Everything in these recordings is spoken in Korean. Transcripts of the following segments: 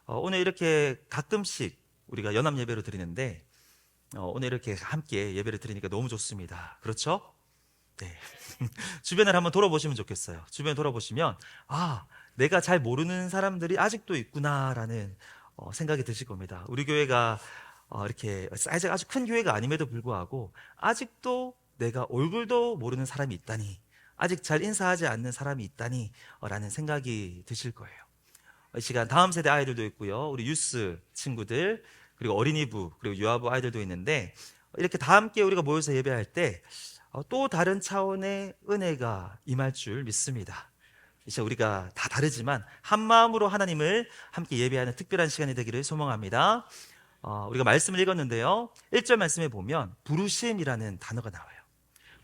오늘 이렇게 가끔씩 우리가 연합 예배로 드리는데 오늘 이렇게 함께 예배를 드리니까 너무 좋습니다. 그렇죠? 네. 주변을 한번 돌아보시면 좋겠어요. 주변 돌아보시면 내가 잘 모르는 사람들이 아직도 있구나라는 생각이 드실 겁니다. 우리 교회가 이렇게 사이즈가 아주 큰 교회가 아님에도 불구하고 아직도 내가 얼굴도 모르는 사람이 있다니, 아직 잘 인사하지 않는 사람이 있다니 라는 생각이 드실 거예요. 이 시간 다음 세대 아이들도 있고요, 우리 유스 친구들, 그리고 어린이부, 그리고 유아부 아이들도 있는데 이렇게 다 함께 우리가 모여서 예배할 때 또 다른 차원의 은혜가 임할 줄 믿습니다. 이제 우리가 다 다르지만 한 마음으로 하나님을 함께 예배하는 특별한 시간이 되기를 소망합니다. 우리가 말씀을 읽었는데요, 1절 말씀에 보면 부르심이라는 단어가 나와요.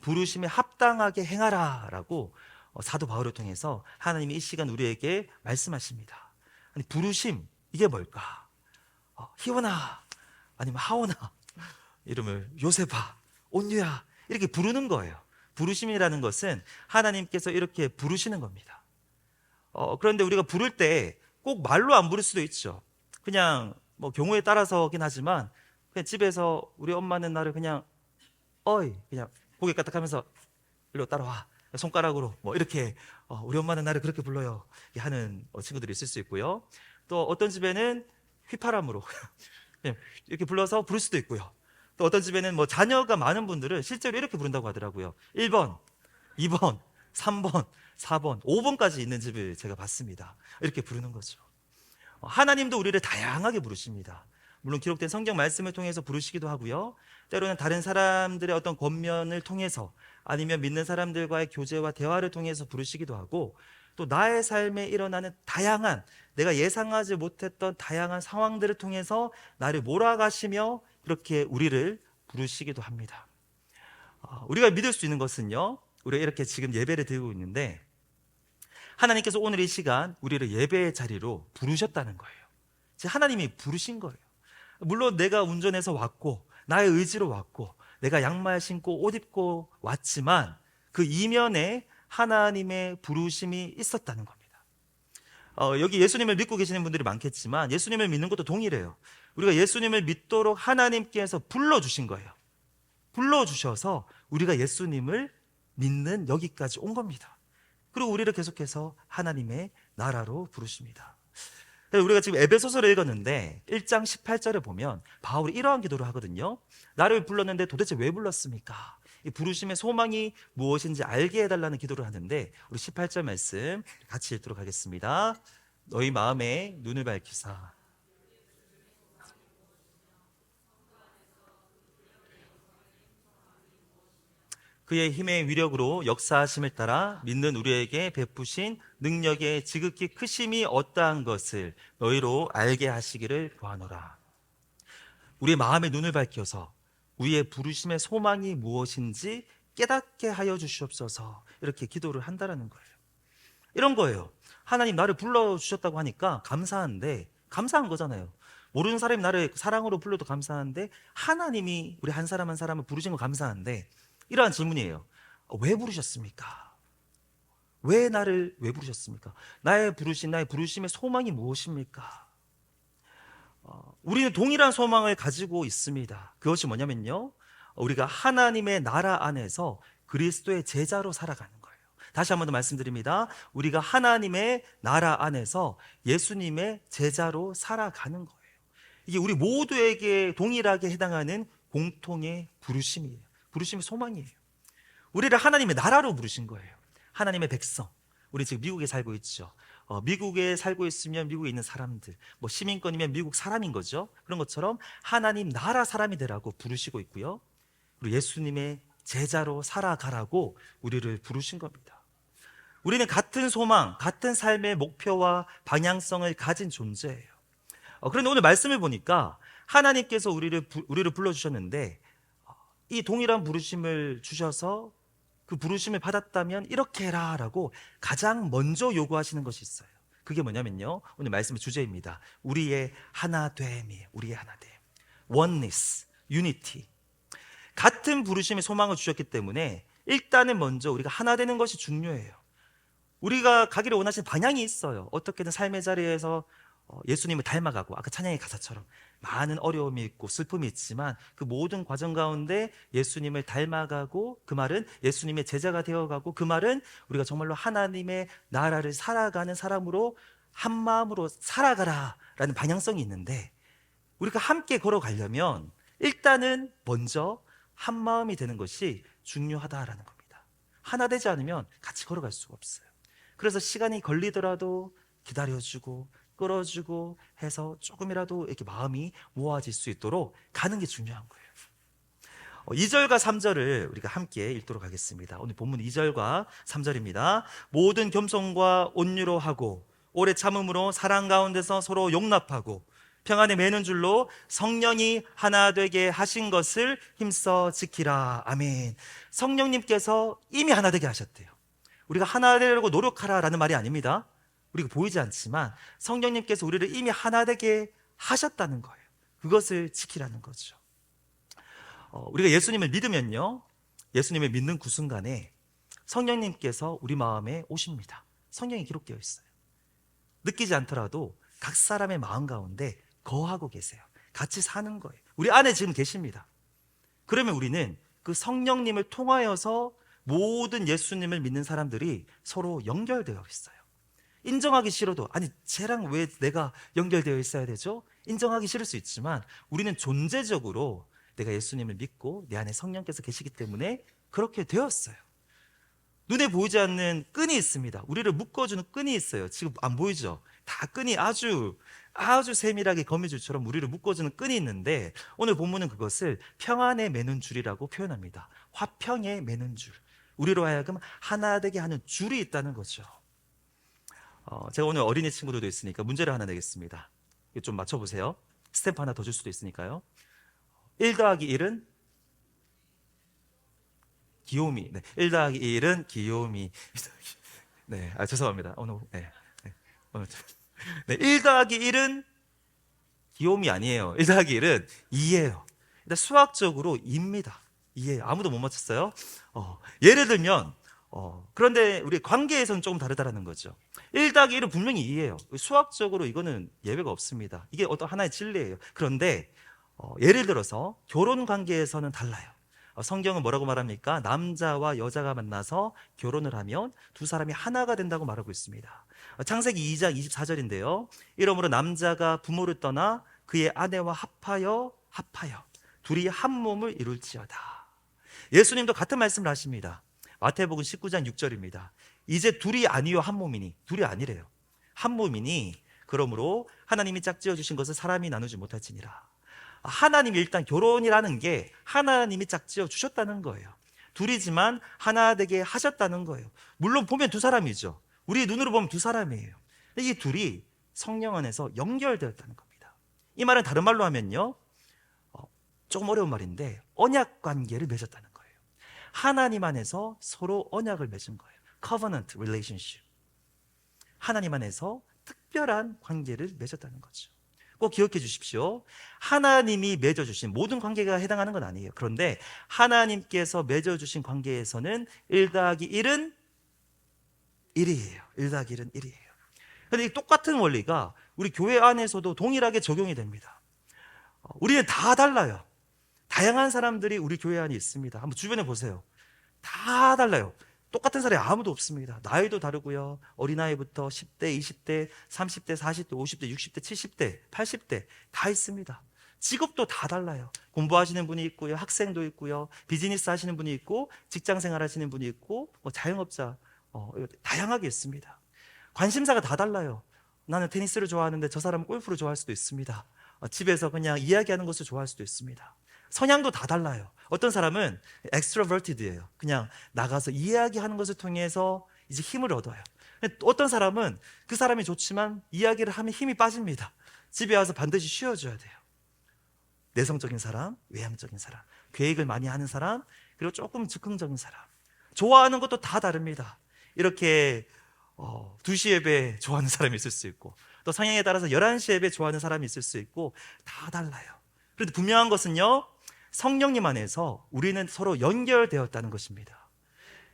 부르심에 합당하게 행하라 라고 사도 바울을 통해서 하나님이 이 시간 우리에게 말씀하십니다. 아니, 부르심, 이게 뭘까? 희원아, 아니면 하원아, 이름을 요셉아, 온유야, 이렇게 부르는 거예요. 부르심이라는 것은 하나님께서 이렇게 부르시는 겁니다. 그런데 우리가 부를 때 꼭 말로 안 부를 수도 있죠. 그냥 뭐 경우에 따라서긴 하지만 그냥 집에서 우리 엄마는 나를 그냥 어이, 그냥 고개 까딱하면서 일로 따라와, 손가락으로 뭐 이렇게 우리 엄마는 나를 그렇게 불러요 하는 친구들이 있을 수 있고요. 또 어떤 집에는 휘파람으로 그냥 이렇게 불러서 부를 수도 있고요. 또 어떤 집에는 뭐 자녀가 많은 분들은 실제로 이렇게 부른다고 하더라고요. 1번, 2번, 3번, 4번, 5번까지 있는 집을 제가 봤습니다. 이렇게 부르는 거죠. 하나님도 우리를 다양하게 부르십니다. 물론 기록된 성경 말씀을 통해서 부르시기도 하고요, 때로는 다른 사람들의 어떤 권면을 통해서, 아니면 믿는 사람들과의 교제와 대화를 통해서 부르시기도 하고, 또 나의 삶에 일어나는 다양한, 내가 예상하지 못했던 다양한 상황들을 통해서 나를 몰아가시며 그렇게 우리를 부르시기도 합니다. 우리가 믿을 수 있는 것은요, 우리가 이렇게 지금 예배를 드리고 있는데 하나님께서 오늘 이 시간 우리를 예배의 자리로 부르셨다는 거예요. 하나님이 부르신 거예요. 물론 내가 운전해서 왔고 나의 의지로 왔고 내가 양말 신고 옷 입고 왔지만 그 이면에 하나님의 부르심이 있었다는 겁니다. 여기 예수님을 믿고 계시는 분들이 많겠지만 예수님을 믿는 것도 동일해요. 우리가 예수님을 믿도록 하나님께서 불러주신 거예요. 불러주셔서 우리가 예수님을 믿는 여기까지 온 겁니다. 그리고 우리를 계속해서 하나님의 나라로 부르십니다. 우리가 지금 에베소서를 읽었는데 1장 18절에 보면 바울이 이러한 기도를 하거든요. 나를 불렀는데 도대체 왜 불렀습니까? 이 부르심의 소망이 무엇인지 알게 해달라는 기도를 하는데, 우리 18절 말씀 같이 읽도록 하겠습니다. 너희 마음에 눈을 밝히사 그의 힘의 위력으로 역사하심을 따라 믿는 우리에게 베푸신 능력의 지극히 크심이 어떠한 것을 너희로 알게 하시기를 구하노라. 우리의 마음의 눈을 밝혀서 우리의 부르심의 소망이 무엇인지 깨닫게 하여 주시옵소서, 이렇게 기도를 한다는 거예요. 이런 거예요. 하나님 나를 불러주셨다고 하니까 감사한데, 감사한 거잖아요. 모르는 사람이 나를 사랑으로 불러도 감사한데 하나님이 우리 한 사람 한 사람을 부르신 거 감사한데, 이러한 질문이에요. 왜 부르셨습니까? 왜 부르셨습니까? 나의 부르심의 소망이 무엇입니까? 우리는 동일한 소망을 가지고 있습니다. 그것이 뭐냐면요, 우리가 하나님의 나라 안에서 그리스도의 제자로 살아가는 거예요. 다시 한 번 더 말씀드립니다. 우리가 하나님의 나라 안에서 예수님의 제자로 살아가는 거예요. 이게 우리 모두에게 동일하게 해당하는 공통의 부르심이에요. 부르심의 소망이에요. 우리를 하나님의 나라로 부르신 거예요. 하나님의 백성. 우리 지금 미국에 살고 있죠. 미국에 살고 있으면 미국에 있는 사람들, 뭐 시민권이면 미국 사람인 거죠. 그런 것처럼 하나님 나라 사람이 되라고 부르시고 있고요, 그리고 예수님의 제자로 살아가라고 우리를 부르신 겁니다. 우리는 같은 소망, 같은 삶의 목표와 방향성을 가진 존재예요. 그런데 오늘 말씀을 보니까 하나님께서 우리를 불러주셨는데 이 동일한 부르심을 주셔서 그 부르심을 받았다면 이렇게 해라 라고 가장 먼저 요구하시는 것이 있어요. 그게 뭐냐면요, 오늘 말씀의 주제입니다. 우리의 하나됨이에요. 우리의 하나됨, oneness, unity. 같은 부르심의 소망을 주셨기 때문에 일단은 먼저 우리가 하나 되는 것이 중요해요. 우리가 가기를 원하시는 방향이 있어요. 어떻게든 삶의 자리에서 예수님을 닮아가고 아까 찬양의 가사처럼 많은 어려움이 있고 슬픔이 있지만 그 모든 과정 가운데 예수님을 닮아가고, 그 말은 예수님의 제자가 되어가고, 그 말은 우리가 정말로 하나님의 나라를 살아가는 사람으로 한 마음으로 살아가라 라는 방향성이 있는데, 우리가 함께 걸어가려면 일단은 먼저 한 마음이 되는 것이 중요하다라는 겁니다. 하나 되지 않으면 같이 걸어갈 수가 없어요. 그래서 시간이 걸리더라도 기다려주고 끌어주고 해서 조금이라도 이렇게 마음이 모아질 수 있도록 가는 게 중요한 거예요. 2절과 3절을 우리가 함께 읽도록 하겠습니다. 오늘 본문 2절과 3절입니다. 모든 겸손과 온유로 하고 오래 참음으로 사랑 가운데서 서로 용납하고 평안에 매는 줄로 성령이 하나 되게 하신 것을 힘써 지키라. 아멘. 성령님께서 이미 하나 되게 하셨대요. 우리가 하나 되려고 노력하라라는 말이 아닙니다. 우리가 보이지 않지만 성령님께서 우리를 이미 하나 되게 하셨다는 거예요. 그것을 지키라는 거죠. 우리가 예수님을 믿으면요, 예수님을 믿는 그 순간에 성령님께서 우리 마음에 오십니다. 성경이 기록되어 있어요. 느끼지 않더라도 각 사람의 마음 가운데 거하고 계세요. 같이 사는 거예요. 우리 안에 지금 계십니다. 그러면 우리는 그 성령님을 통하여서 모든 예수님을 믿는 사람들이 서로 연결되어 있어요. 인정하기 싫어도, 아니 쟤랑 왜 내가 연결되어 있어야 되죠? 인정하기 싫을 수 있지만 우리는 존재적으로 내가 예수님을 믿고 내 안에 성령께서 계시기 때문에 그렇게 되었어요. 눈에 보이지 않는 끈이 있습니다. 우리를 묶어주는 끈이 있어요. 지금 안 보이죠? 다 끈이 아주 세밀하게 거미줄처럼 우리를 묶어주는 끈이 있는데, 오늘 본문은 그것을 평안에 매는 줄이라고 표현합니다. 화평에 매는 줄, 우리로 하여금 하나 되게 하는 줄이 있다는 거죠. 제가 오늘 어린이 친구들도 있으니까 문제를 하나 내겠습니다. 이거 좀 맞춰보세요. 스탬프 하나 더 줄 수도 있으니까요. 1 더하기 1은 귀요미. 네, 1 더하기 1은 귀요미. 네, 죄송합니다. 오늘, 오늘. 네, 1 더하기 1은 귀요미 아니에요. 1 더하기 1은 2예요. 일단 수학적으로 2입니다. 2예요. 아무도 못 맞췄어요. 예를 들면, 그런데 우리 관계에서는 조금 다르다는 거죠. 1 더하기 1은 분명히 2예요. 수학적으로 이거는 예외가 없습니다. 이게 어떤 하나의 진리예요. 그런데 예를 들어서 결혼 관계에서는 달라요. 성경은 뭐라고 말합니까? 남자와 여자가 만나서 결혼을 하면 두 사람이 하나가 된다고 말하고 있습니다. 창세기 2장 24절인데요. 이러므로 남자가 부모를 떠나 그의 아내와 합하여 둘이 한 몸을 이룰지어다. 예수님도 같은 말씀을 하십니다. 마태복음 19장 6절입니다. 이제 둘이 아니요 한 몸이니, 둘이 아니래요. 한 몸이니 그러므로 하나님이 짝지어 주신 것을 사람이 나누지 못할지니라. 하나님이 일단 결혼이라는 게 하나님이 짝지어 주셨다는 거예요. 둘이지만 하나 되게 하셨다는 거예요. 물론 보면 두 사람이죠. 우리 눈으로 보면 두 사람이에요. 근데 이 둘이 성령 안에서 연결되었다는 겁니다. 이 말은 다른 말로 하면요, 조금 어려운 말인데 언약 관계를 맺었다는 거예요. 하나님 안에서 서로 언약을 맺은 거예요. Covenant relationship. 하나님 안에서 특별한 관계를 맺었다는 거죠. 꼭 기억해 주십시오. 하나님이 맺어주신 모든 관계가 해당하는 건 아니에요. 그런데 하나님께서 맺어주신 관계에서는 1 더하기 1은 1이에요. 1 더하기 1은 1이에요. 그런데 이 똑같은 원리가 우리 교회 안에서도 동일하게 적용이 됩니다. 우리는 다 달라요. 다양한 사람들이 우리 교회 안에 있습니다. 한번 주변에 보세요. 다 달라요. 똑같은 사람이 아무도 없습니다. 나이도 다르고요. 어린아이부터 10대, 20대, 30대, 40대, 50대, 60대, 70대, 80대 다 있습니다. 직업도 다 달라요. 공부하시는 분이 있고요. 학생도 있고요. 비즈니스 하시는 분이 있고, 직장생활 하시는 분이 있고, 자영업자, 다양하게 있습니다. 관심사가 다 달라요. 나는 테니스를 좋아하는데 저 사람은 골프를 좋아할 수도 있습니다. 집에서 그냥 이야기하는 것을 좋아할 수도 있습니다. 성향도 다 달라요. 어떤 사람은 extroverted예요. 그냥 나가서 이야기하는 것을 통해서 이제 힘을 얻어요. 어떤 사람은 그 사람이 좋지만 이야기를 하면 힘이 빠집니다. 집에 와서 반드시 쉬어줘야 돼요. 내성적인 사람, 외향적인 사람, 계획을 많이 하는 사람, 그리고 조금 즉흥적인 사람. 좋아하는 것도 다 다릅니다. 이렇게 2시 예배 좋아하는 사람이 있을 수 있고, 또 성향에 따라서 11시 예배 좋아하는 사람이 있을 수 있고, 다 달라요. 그런데 분명한 것은요, 성령님 안에서 우리는 서로 연결되었다는 것입니다.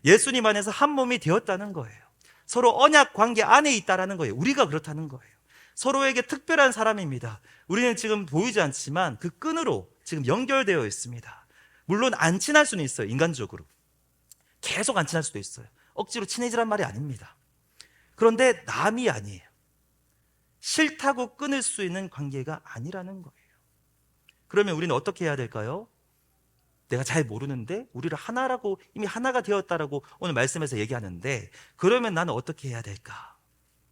예수님 안에서 한 몸이 되었다는 거예요. 서로 언약 관계 안에 있다라는 거예요. 우리가 그렇다는 거예요. 서로에게 특별한 사람입니다. 우리는 지금 보이지 않지만 그 끈으로 지금 연결되어 있습니다. 물론 안 친할 수는 있어요. 인간적으로 계속 안 친할 수도 있어요. 억지로 친해지란 말이 아닙니다. 그런데 남이 아니에요. 싫다고 끊을 수 있는 관계가 아니라는 거예요. 그러면 우리는 어떻게 해야 될까요? 내가 잘 모르는데 우리를 하나라고, 이미 하나가 되었다라고 오늘 말씀에서 얘기하는데, 그러면 나는 어떻게 해야 될까?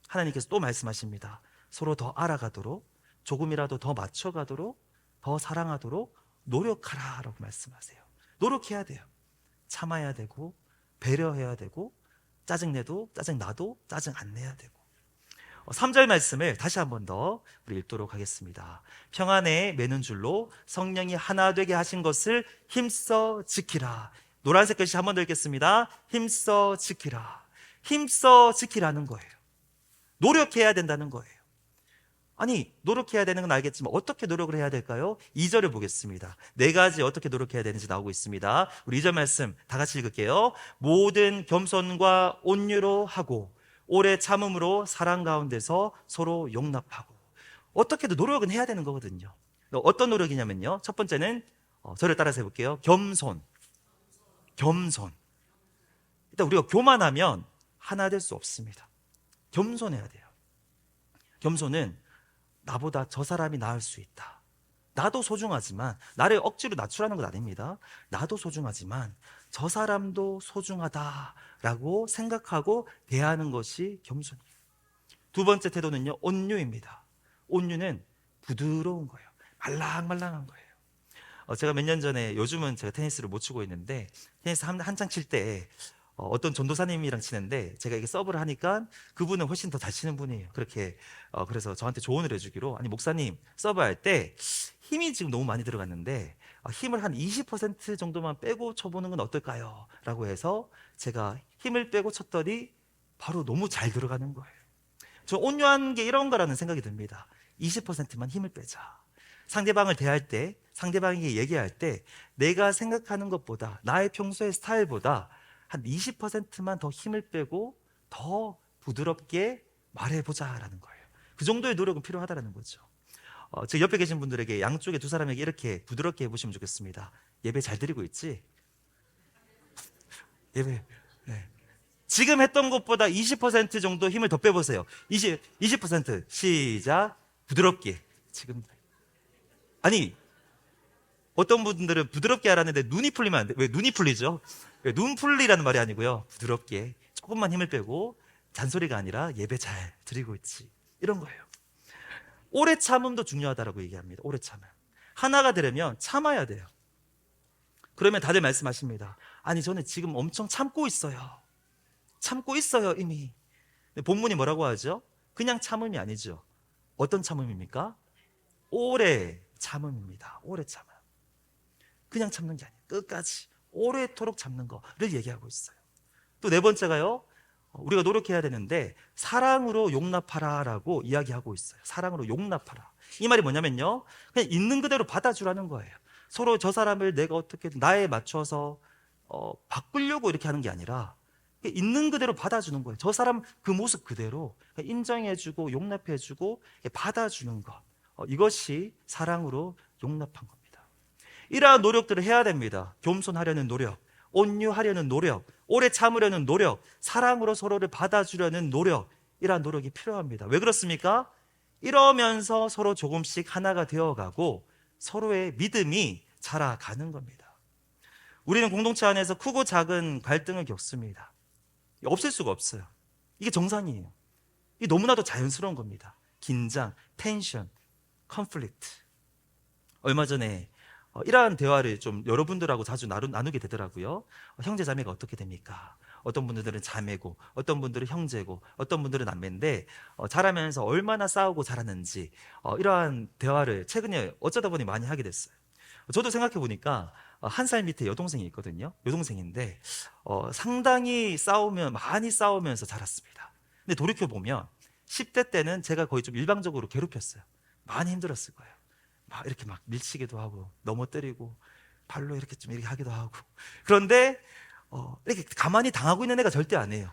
하나님께서 또 말씀하십니다. 서로 더 알아가도록, 조금이라도 더 맞춰가도록, 더 사랑하도록 노력하라 라고 말씀하세요. 노력해야 돼요. 참아야 되고, 배려해야 되고, 짜증내도 짜증나도 짜증 안 내야 되고. 3절 말씀을 다시 한 번 더 우리 읽도록 하겠습니다. 평안에 매는 줄로 성령이 하나 되게 하신 것을 힘써 지키라. 노란색 글씨 한 번 더 읽겠습니다. 힘써 지키라. 힘써 지키라는 거예요. 노력해야 된다는 거예요. 아니, 노력해야 되는 건 알겠지만 어떻게 노력을 해야 될까요? 2절을 보겠습니다. 4가지 어떻게 노력해야 되는지 나오고 있습니다. 우리 2절 말씀 다 같이 읽을게요. 모든 겸손과 온유로 하고 오래 참음으로 사랑 가운데서 서로 용납하고. 어떻게든 노력은 해야 되는 거거든요. 어떤 노력이냐면요, 첫 번째는 저를 따라서 해볼게요. 겸손. 일단 우리가 교만하면 하나 될 수 없습니다. 겸손해야 돼요. 겸손은 나보다 저 사람이 나을 수 있다. 나도 소중하지만, 나를 억지로 낮추라는 건 아닙니다. 나도 소중하지만 저 사람도 소중하다라고 생각하고 대하는 것이 겸손이에요. 두 번째 태도는요, 온유입니다. 온유는 부드러운 거예요. 말랑말랑한 거예요. 제가 몇 년 전에, 요즘은 제가 테니스를 못 치고 있는데, 테니스 한창 칠 때 어떤 전도사님이랑 치는데, 제가 이게 서브를 하니까 그분은 훨씬 더 잘 치는 분이에요. 그렇게 그래서 저한테 조언을 해주기로, 아니 목사님, 서브할 때 힘이 지금 너무 많이 들어갔는데 힘을 한 20% 정도만 빼고 쳐보는 건 어떨까요? 라고 해서 제가 힘을 빼고 쳤더니 바로 너무 잘 들어가는 거예요. 저 온유한 게 이런 거라는 생각이 듭니다. 20%만 힘을 빼자. 상대방을 대할 때, 상대방에게 얘기할 때 내가 생각하는 것보다, 나의 평소의 스타일보다 한 20%만 더 힘을 빼고 더 부드럽게 말해보자라는 거예요. 그 정도의 노력은 필요하다는 거죠. 제 옆에 계신 분들에게, 양쪽에 두 사람에게 이렇게 부드럽게 해보시면 좋겠습니다. 예배 잘 드리고 있지? 예배, 네. 지금 했던 것보다 20% 정도 힘을 더 빼보세요. 20% 시작. 부드럽게. 지금, 아니, 어떤 분들은 부드럽게 하라는데 눈이 풀리면 안 돼. 왜 눈이 풀리죠? 눈 풀리라는 말이 아니고요, 부드럽게 조금만 힘을 빼고, 잔소리가 아니라 예배 잘 드리고 있지, 이런 거예요. 오래 참음도 중요하다고 얘기합니다. 오래 참음. 하나가 되려면 참아야 돼요. 그러면 다들 말씀하십니다. 아니, 저는 지금 엄청 참고 있어요. 참고 있어요, 이미. 본문이 뭐라고 하죠? 그냥 참음이 아니죠. 어떤 참음입니까? 오래 참음입니다. 오래 참음. 그냥 참는 게 아니에요. 끝까지 오래도록 참는 거를 얘기하고 있어요. 또 4번째가요, 우리가 노력해야 되는데 사랑으로 용납하라라고 이야기하고 있어요. 사랑으로 용납하라. 이 말이 뭐냐면요, 그냥 있는 그대로 받아주라는 거예요. 서로 저 사람을 내가 어떻게 나에 맞춰서 바꾸려고 이렇게 하는 게 아니라 있는 그대로 받아주는 거예요. 저 사람 그 모습 그대로 인정해주고 용납해주고 받아주는 것, 이것이 사랑으로 용납한 겁니다. 이러한 노력들을 해야 됩니다. 겸손하려는 노력, 온유하려는 노력, 오래 참으려는 노력, 사랑으로 서로를 받아주려는 노력, 이러한 노력이 필요합니다. 왜 그렇습니까? 이러면서 서로 조금씩 하나가 되어가고 서로의 믿음이 자라가는 겁니다. 우리는 공동체 안에서 크고 작은 갈등을 겪습니다. 없을 수가 없어요. 이게 정상이에요. 이게 너무나도 자연스러운 겁니다. 긴장, 텐션, 컨플릭트. 얼마 전에 이러한 대화를 좀 여러분들하고 자주 나누게 되더라고요. 형제 자매가 어떻게 됩니까? 어떤 분들은 자매고, 어떤 분들은 형제고, 어떤 분들은 남매인데 자라면서 얼마나 싸우고 자랐는지, 이러한 대화를 최근에 어쩌다 보니 많이 하게 됐어요. 저도 생각해 보니까 1살 밑에 여동생이 있거든요. 여동생인데 상당히 많이 싸우면서 자랐습니다. 근데 돌이켜 보면 10대 때는 제가 거의 좀 일방적으로 괴롭혔어요. 많이 힘들었을 거예요. 막 이렇게 막 밀치기도 하고 넘어뜨리고 발로 이렇게 좀 이렇게 하기도 하고. 그런데 이렇게 가만히 당하고 있는 애가 절대 아니에요.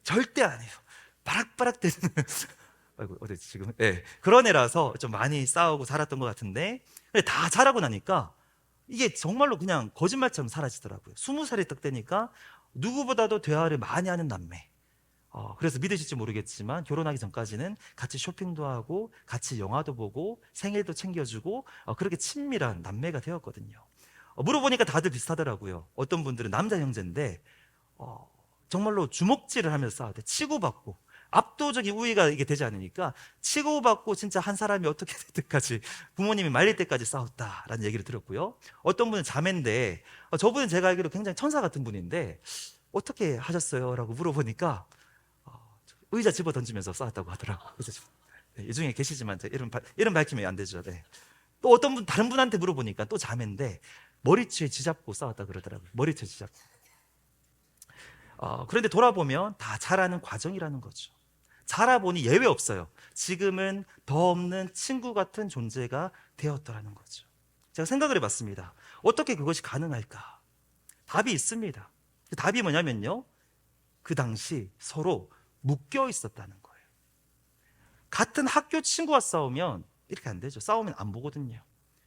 절대 아니에요. 바락바락 대는 아이고, 어디 지금, 예. 그런 애라서 좀 많이 싸우고 살았던 것 같은데, 근데 다 자라고 나니까 이게 정말로 그냥 거짓말처럼 사라지더라고요. 20살이 딱 되니까 누구보다도 대화를 많이 하는 남매. 그래서 믿으실지 모르겠지만 결혼하기 전까지는 같이 쇼핑도 하고 같이 영화도 보고 생일도 챙겨주고 그렇게 친밀한 남매가 되었거든요. 물어보니까 다들 비슷하더라고요. 어떤 분들은 남자 형제인데 정말로 주먹질을 하면서 싸울 때 치고받고 압도적인 우위가 이게 되지 않으니까 치고받고 진짜 한 사람이 어떻게 될 때까지 부모님이 말릴 때까지 싸웠다라는 얘기를 들었고요. 어떤 분은 자매인데 저분은 제가 알기로 굉장히 천사 같은 분인데 어떻게 하셨어요? 라고 물어보니까 의자 집어 던지면서 싸웠다고 하더라고요. 네, 이 중에 계시지만 이름 밝히면 안 되죠. 네. 또 어떤 분 다른 분한테 물어보니까 또 자매인데 머리채 쥐잡고 싸웠다 그러더라고요. 머리채 쥐잡고. 그런데 돌아보면 다 자라는 과정이라는 거죠. 자라보니 예외 없어요. 지금은 더 없는 친구 같은 존재가 되었더라는 거죠. 제가 생각을 해봤습니다. 어떻게 그것이 가능할까? 답이 있습니다. 그 답이 뭐냐면요, 그 당시 서로 묶여 있었다는 거예요. 같은 학교 친구와 싸우면 이렇게 안 되죠. 싸우면 안 보거든요.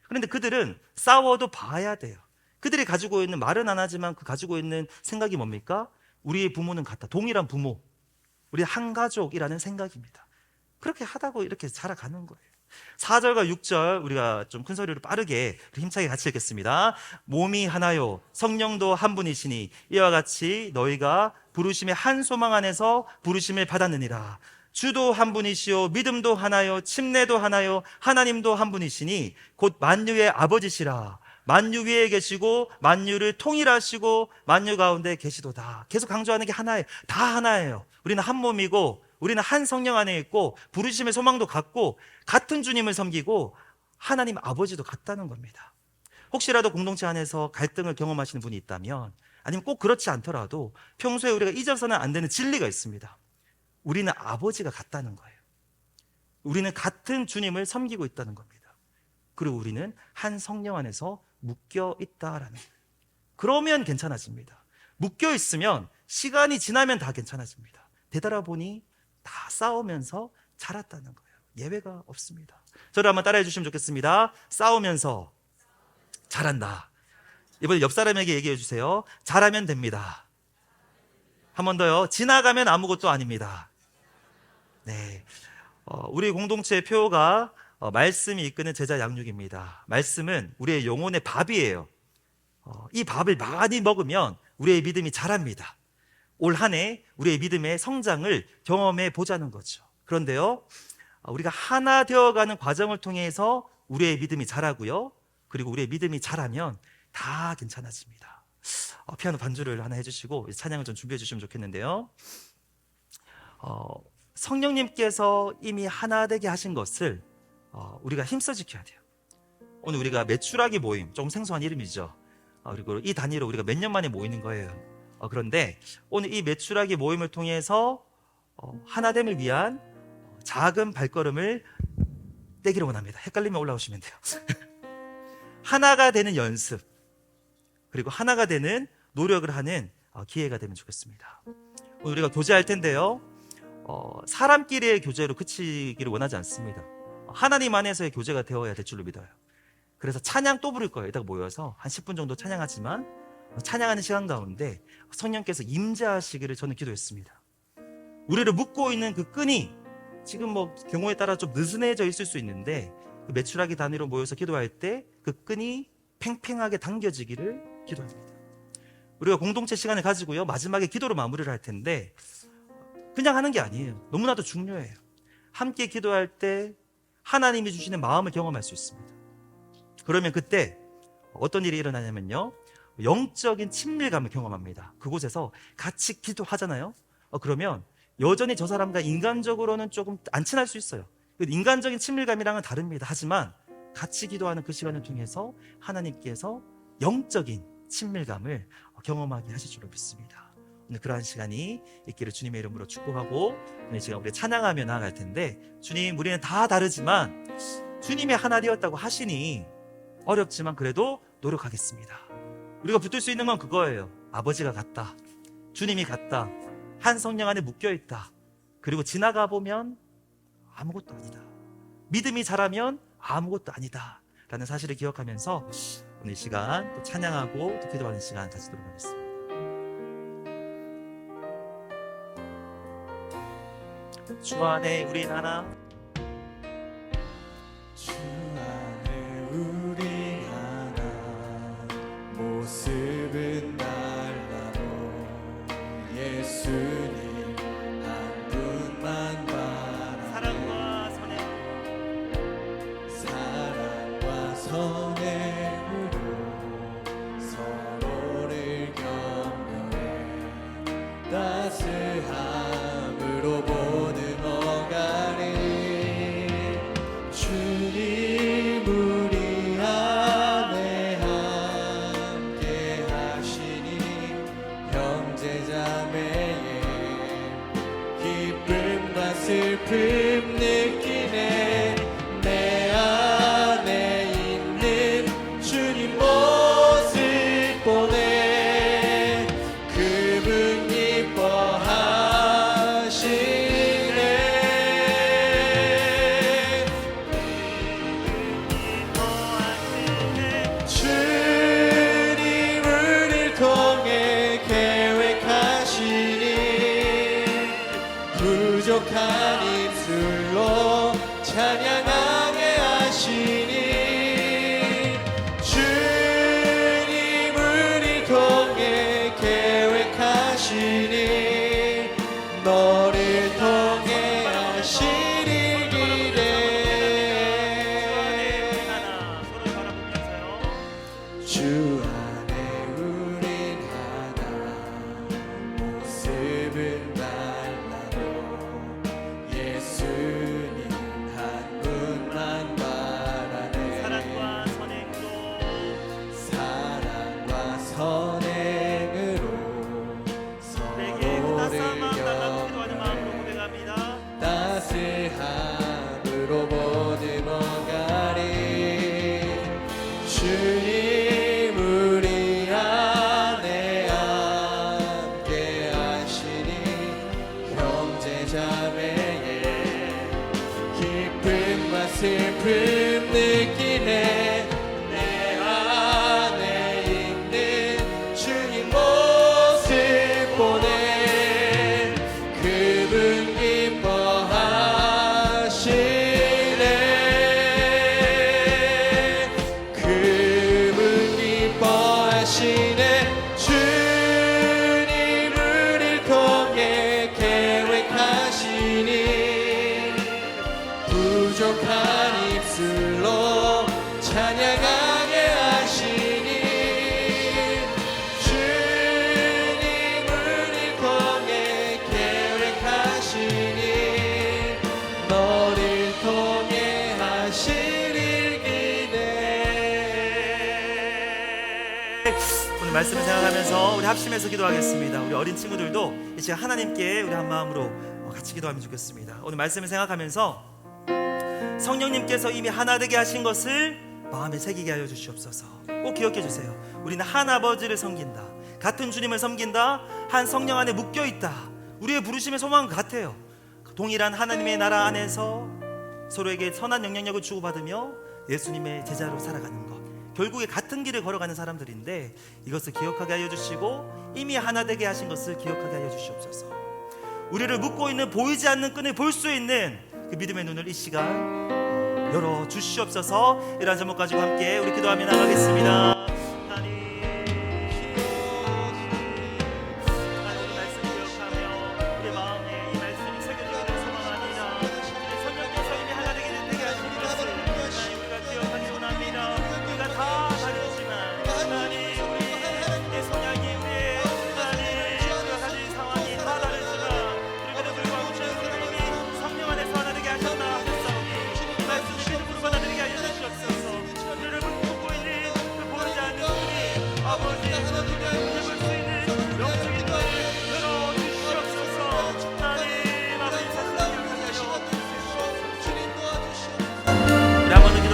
그런데 그들은 싸워도 봐야 돼요. 그들이 가지고 있는, 말은 안 하지만 그 가지고 있는 생각이 뭡니까? 우리의 부모는 같다. 동일한 부모, 우리 한 가족이라는 생각입니다. 그렇게 하다고 이렇게 자라가는 거예요. 4절과 6절 우리가 좀 큰 소리로 빠르게 힘차게 같이 읽겠습니다. 몸이 하나요 성령도 한 분이시니 이와 같이 너희가 부르심의 한 소망 안에서 부르심을 받았느니라. 주도 한 분이시요 믿음도 하나요 침례도 하나요 하나님도 한 분이시니 곧 만유의 아버지시라. 만유 위에 계시고 만유를 통일하시고 만유 가운데 계시도다. 계속 강조하는 게 하나예요. 다 하나예요. 우리는 한 몸이고 우리는 한 성령 안에 있고 부르심의 소망도 같고 같은 주님을 섬기고 하나님 아버지도 같다는 겁니다. 혹시라도 공동체 안에서 갈등을 경험하시는 분이 있다면, 아니면 꼭 그렇지 않더라도 평소에 우리가 잊어서는 안 되는 진리가 있습니다. 우리는 아버지가 같다는 거예요. 우리는 같은 주님을 섬기고 있다는 겁니다. 그리고 우리는 한 성령 안에서 묶여 있다라는 거예요. 그러면 괜찮아집니다. 묶여 있으면 시간이 지나면 다 괜찮아집니다. 되돌아보니 다 싸우면서 자랐다는 거예요. 예외가 없습니다. 저를 한번 따라해 주시면 좋겠습니다. 싸우면서 잘한다. 이번에 옆 사람에게 얘기해 주세요. 잘하면 됩니다. 한 번 더요. 지나가면 아무것도 아닙니다. 네, 우리 공동체의 표가 말씀이 이끄는 제자 양육입니다. 말씀은 우리의 영혼의 밥이에요. 이 밥을 많이 먹으면 우리의 믿음이 자랍니다. 올 한 해 우리의 믿음의 성장을 경험해 보자는 거죠. 그런데요, 우리가 하나 되어가는 과정을 통해서 우리의 믿음이 자라고요, 그리고 우리의 믿음이 자라면 다 괜찮아집니다. 피아노 반주를 하나 해주시고 찬양을 좀 준비해 주시면 좋겠는데요. 성령님께서 이미 하나 되게 하신 것을 우리가 힘써 지켜야 돼요. 오늘 우리가 메추라기 모임, 조금 생소한 이름이죠. 그리고 이 단위로 우리가 몇 년 만에 모이는 거예요. 그런데 오늘 이 메추라기 모임을 통해서 하나됨을 위한 작은 발걸음을 떼기를 원합니다. 헷갈리면 올라오시면 돼요. 하나가 되는 연습, 그리고 하나가 되는 노력을 하는 기회가 되면 좋겠습니다. 오늘 우리가 교제할 텐데요, 사람끼리의 교제로 그치기를 원하지 않습니다. 하나님 안에서의 교제가 되어야 될 줄로 믿어요. 그래서 찬양 또 부를 거예요. 이따가 모여서 한 10분 정도 찬양하지만 찬양하는 시간 가운데 성령께서 임재하시기를 저는 기도했습니다. 우리를 묶고 있는 그 끈이 지금 경우에 따라 좀 느슨해져 있을 수 있는데, 그 메추라기 단위로 모여서 기도할 때 그 끈이 팽팽하게 당겨지기를 기도합니다. 우리가 공동체 시간을 가지고요, 마지막에 기도로 마무리를 할 텐데 그냥 하는 게 아니에요. 너무나도 중요해요. 함께 기도할 때 하나님이 주시는 마음을 경험할 수 있습니다. 그러면 그때 어떤 일이 일어나냐면요, 영적인 친밀감을 경험합니다. 그곳에서 같이 기도하잖아요. 그러면 여전히 저 사람과 인간적으로는 조금 안 친할 수 있어요. 인간적인 친밀감이랑은 다릅니다. 하지만 같이 기도하는 그 시간을 통해서 하나님께서 영적인 친밀감을 경험하게 하실 줄로 믿습니다. 오늘 그러한 시간이 있기를 주님의 이름으로 축복하고, 오늘 시간 우리 찬양하며 나아갈 텐데, 주님, 우리는 다 다르지만 주님이 하나 되었다고 하시니 어렵지만 그래도 노력하겠습니다. 우리가 붙들 수 있는 건 그거예요. 아버지가 같다, 주님이 같다, 한 성령 안에 묶여있다. 그리고 지나가 보면 아무것도 아니다. 믿음이 자라면 아무것도 아니다 라는 사실을 기억하면서 오늘 이 시간 또 찬양하고 또 기도하는 시간 가지도록 하겠습니다. 주 안에 우린 하나, 주 안에 우리 하나, 모습은 달라도 예수님 한 분만 바라. 사랑과 선행, 사랑과 선행으로 서로를 격려해 따스함으로 보는 어가리. 주님 우리 안에 함께 하시니 형제자매의 기쁨과 슬픔 느끼네. 내 안에 있는 주님 모습 보네. 그분 기뻐하시네. 주님 우리를 통해 계획하시니 부족한 입술로 찬양하게 하시니. 주님 우리 통해 계획하시니 너를 통해 하시리 기대. 하나 서로 바라보면서요. 주 안에 우린 하나, 모습은 달라도 예수님 한 분만 바라네. 사랑과 선행으로 사랑과 선행으로 내게 그 따스한 마음 달라고 서로를 기도하는 마음으로 고백합니다. 따스함으로 보듬어 가리. 주님 우리 안에 함께 하시니 형제자매의 기쁨과 슬픔 느끼네. 내 안에 있는 주님 모습 보네. 그분 기뻐하시네. 그분 기뻐하시네. 주님 우리를 통해 계획하시니 부족한 입술로 찬양하게 하시니. 주님 우리를 통해 계획하시니 너를 통해 하시리 기대. 오늘 말씀을 생각하면서 우리 합심해서 기도하겠습니다. 우리 어린 친구들도 이 시간 하나님께 우리 한 마음으로 같이 기도하면 좋겠습니다. 오늘 말씀을 생각하면서 성령님께서 이미 하나 되게 하신 것을 마음에 새기게 하여 주시옵소서. 꼭 기억해 주세요. 우리는 한 아버지를 섬긴다, 같은 주님을 섬긴다, 한 성령 안에 묶여있다. 우리의 부르심의 소망은 같아요. 동일한 하나님의 나라 안에서 서로에게 선한 영향력을 주고받으며 예수님의 제자로 살아가는 것, 결국에 같은 길을 걸어가는 사람들인데 이것을 기억하게 하여 주시고 이미 하나 되게 하신 것을 기억하게 하여 주시옵소서. 우리를 묶고 있는 보이지 않는 끈을 볼 수 있는 그 믿음의 눈을 이 시간 열어 주시옵소서. 이러한 제목 가지고 함께 우리 기도하며 나가겠습니다.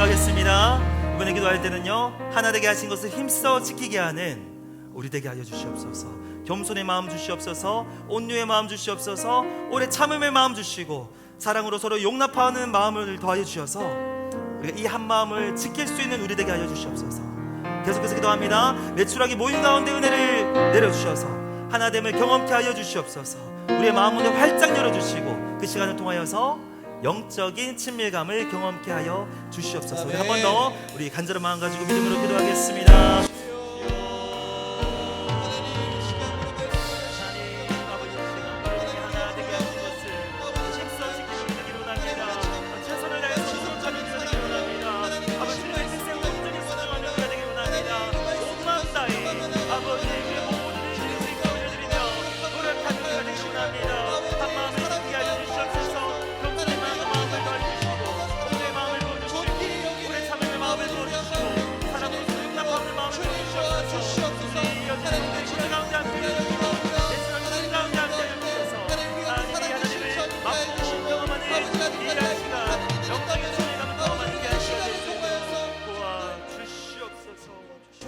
기도하겠습니다. 이번에 기도할 때는요, 하나 되게 하신 것을 힘써 지키게 하는 우리 되게 하여 주시옵소서. 겸손의 마음 주시옵소서. 온유의 마음 주시옵소서. 오래 참음의 마음 주시고 사랑으로 서로 용납하는 마음을 더하여 주셔서 우리가 이 한 마음을 지킬 수 있는 우리 되게 하여 주시옵소서. 계속해서 기도합니다. 매출하기 모임 가운데 은혜를 내려주셔서 하나됨을 경험케 하여 주시옵소서. 우리의 마음 문을 활짝 열어주시고 그 시간을 통하여서 영적인 친밀감을 경험케 하여 주시옵소서. 우리 한 번 더 우리 간절한 마음 가지고 믿음으로 기도하겠습니다.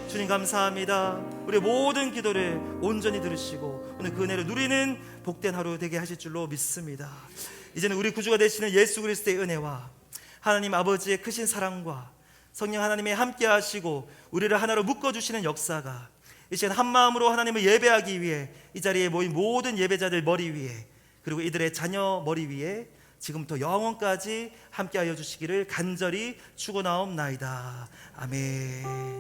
주님 감사합니다. 우리 모든 기도를 온전히 들으시고 오늘 그 은혜를 누리는 복된 하루 되게 하실 줄로 믿습니다. 이제는 우리 구주가 되시는 예수 그리스도의 은혜와 하나님 아버지의 크신 사랑과 성령 하나님의 함께 하시고 우리를 하나로 묶어주시는 역사가 이 시간 한 마음으로 하나님을 예배하기 위해 이 자리에 모인 모든 예배자들 머리 위에 그리고 이들의 자녀 머리 위에 지금부터 영원까지 함께 하여 주시기를 간절히 축원하옵나이다. 아멘.